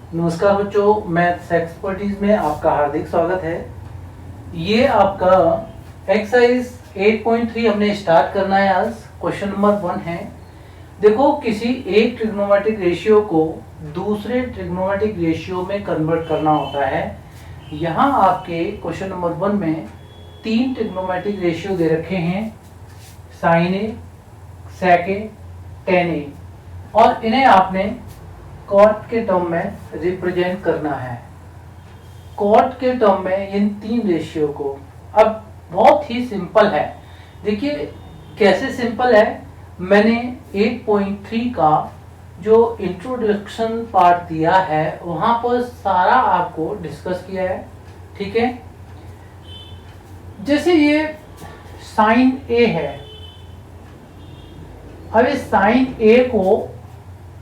नमस्कार बच्चों, maths expertise में आपका हार्दिक स्वागत है। ये आपका एक्सरसाइज 8.3 हमने स्टार्ट करना है। आज क्वेश्चन नंबर 1 है। देखो, किसी एक ट्रिग्नोमेट्रिक रेशियो को दूसरे ट्रिग्नोमेट्रिक रेशियो में कन्वर्ट करना होता है। यहाँ आपके क्वेश्चन नंबर 1 में 3 ट्रिग्नोमेट्रिक रेशियो दे रखे हैं, साइन ए, सेक ए, टेन ए, और इन्हें आपने कॉट के टर्म में रिप्रेजेंट करना है। कॉट के टर्म में इन 3 रेशियो को। अब बहुत ही सिंपल है। देखिए कैसे सिंपल है। मैंने 8.3 का जो इंट्रोडक्शन पार्ट दिया है वहां पर सारा आपको डिस्कस किया है, ठीक है। जैसे ये साइन ए है, अब इस साइन ए को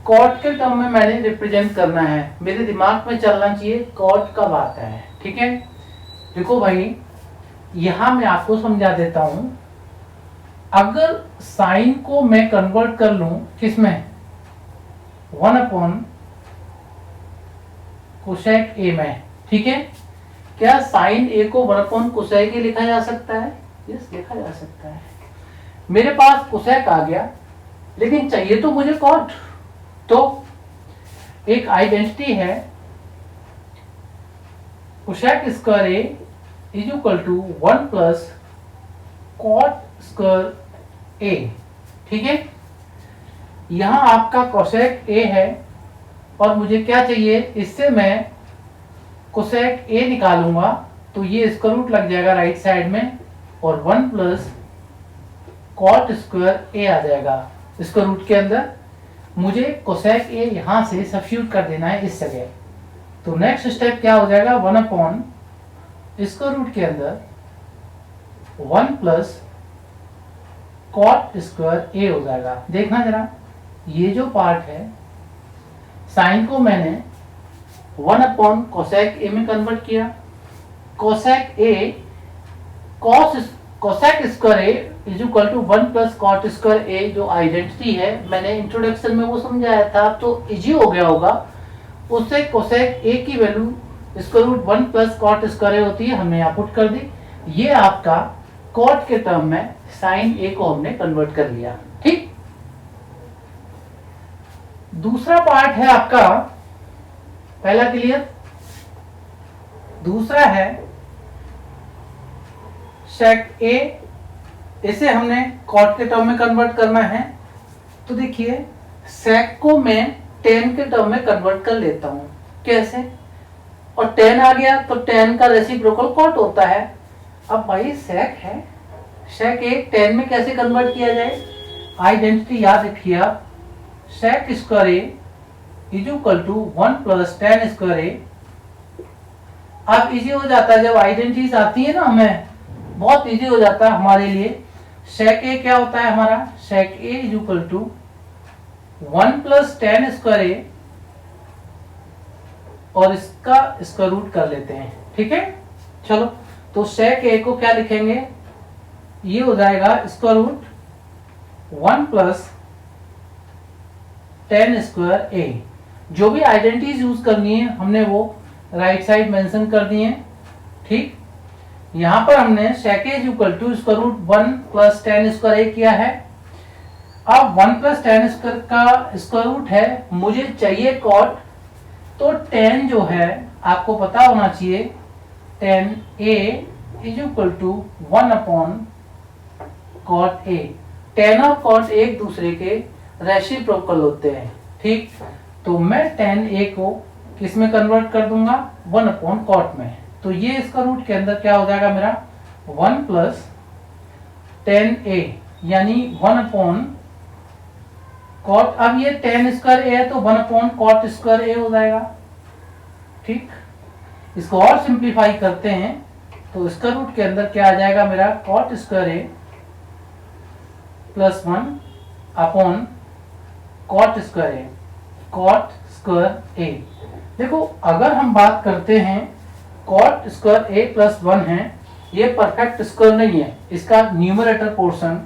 कॉट के टर्म में मैंने रिप्रेजेंट करना है। मेरे दिमाग में चलना चाहिए कॉट कब आता है, ठीक है। देखो भाई, यहां मैं आपको समझा देता हूं। अगर साइन को मैं कन्वर्ट कर लूं किसमें, 1/कोसेक ए में, ठीक है। क्या साइन ए को 1/कोसेक ए लिखा जा सकता है? यस, लिखा जा सकता है। मेरे पास कोसेक आ गया, लेकिन चाहिए तो मुझे कॉट। तो एक आइडेंटिटी है, cosec square A is equal to 1 plus cot square A, ठीक है। यहां आपका कोसेक ए है और मुझे क्या चाहिए, इससे मैं कोसेक ए निकालूंगा तो ये स्क्वायर रूट लग जाएगा राइट साइड में, और 1 प्लस कॉट स्क्वायर ए आ जाएगा स्क्वायर रूट के अंदर। मुझे कोसेक ए यहां से सब्स्टिट्यूट कर देना है इस जगह। तो नेक्स्ट स्टेप क्या हो जाएगा, 1/स्क्वायर रूट के अंदर 1 प्लस कॉट स्क्वायर ए हो जाएगा। देखना जरा, ये जो पार्ट है, साइन को मैंने 1/कोसेक ए में कन्वर्ट किया। Cosec A cosec square A is equal to 1 plus cot square A, जो आइडेंटिटी है मैंने इंट्रोडक्शन में वो समझाया था, तो इजी हो गया होगा। उससे कोसेक ए की value square root 1 plus cot square A होती है, हमने यहाँ पुट कर दी। ये आपका कॉट के टर्म में साइन ए को हमने कन्वर्ट कर लिया, ठीक। दूसरा पार्ट है आपका, पहला क्लियर। दूसरा है सेक ए, इसे हमने कॉट के टर्म में कन्वर्ट करना है। तो देखिए, सेक को मैं टेन के टर्म में कन्वर्ट कर लेता हूं। कैसे? और टेन आ गया तो टेन का रेसिप्रोकल कॉट होता है। अब भाई सेक है, सेक ए टेन में कैसे कन्वर्ट किया जाए, आइडेंटिटी याद रखिए आप। Sec square A is equal to 1 plus tan square A. अब इजी हो जाता है जब आइडेंटिटीज आती है ना, हमें बहुत इजी हो जाता है हमारे लिए। सेक ए क्या होता है हमारा, sec A is equal to 1 plus tan square A, और इसका स्क्वायर रूट कर लेते हैं, ठीक है। चलो, तो सेक ए को क्या लिखेंगे, ये हो जाएगा square root 1 plus tan square A. जो भी आइडेंटिटीज यूज करनी है हमने वो राइट साइड मेंशन कर दी है, ठीक। यहां पर हमने sec A equal to square root 1 plus tan square A किया है। अब 1 प्लस टेन स्क्वायर का स्क्वायर रूट है, मुझे चाहिए कॉट। तो टेन जो है आपको पता होना चाहिए, tan A is equal to 1/कॉट ए। टेन और कॉट एक दूसरे के रेसिप्रोकल होते हैं, ठीक। तो मैं टेन ए को किस में कन्वर्ट कर दूंगा, 1/कॉट में। तो ये इसका रूट के अंदर क्या हो जाएगा मेरा, 1 प्लस टेन ए, यानी 1/कॉट। अब ये टेन स्क्वायर ए है तो 1/कॉट स्क्वायर ए हो जाएगा, ठीक। इसको और सिंप्लीफाई करते हैं तो इसका रूट के अंदर क्या आ जाएगा मेरा, cot square A plus 1/कॉट square A, cot square ए। देखो, अगर हम बात करते हैं कॉट स्क्वायर ए प्लस 1 है, ये परफेक्ट स्क्वायर नहीं है, इसका न्यूमरेटर पोर्शन,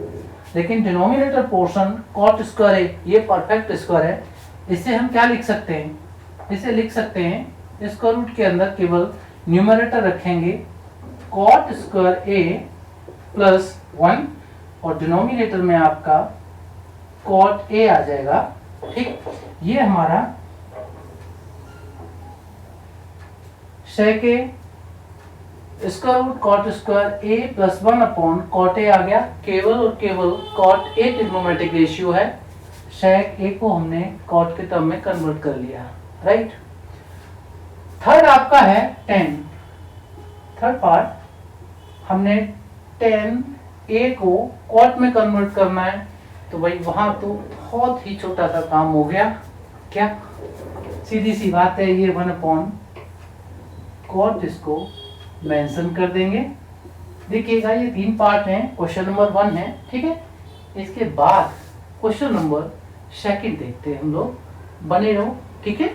लेकिन डिनोमिनेटर पोर्शन कॉट स्क्वायर ए ये परफेक्ट स्क्वायर है। इससे हम क्या लिख सकते हैं, इसे लिख सकते हैं, स्क्वायर रूट के अंदर केवल न्यूमरेटर रखेंगे कॉट स्क्वायर ए प्लस 1 और डिनोमिनेटर में आपका कॉट ए आ जाएगा। ठीक, ये हमारा sec A square root cot square A plus 1 upon cot A आ गया। केवल और केवल कॉट ए ट्रिग्नोमेट्रिक रेशियो है, सेक ए को हमने कॉट के टर्म में कन्वर्ट कर लिया, राइट। थर्ड आपका है tan। थर्ड पार्ट हमने tan ए को कॉट में कन्वर्ट करना है, तो भाई वहां तो बहुत ही छोटा सा काम हो गया। क्या, सीधी सी बात है, ये 1 अपॉन कॉट इसको मेंशन कर देंगे। देखिएगा ये 3 पार्ट हैं, क्वेश्चन नंबर 1 है, ठीक है। इसके बाद क्वेश्चन नंबर 2 देखते हैं हम लोग, बने रहो, ठीक है।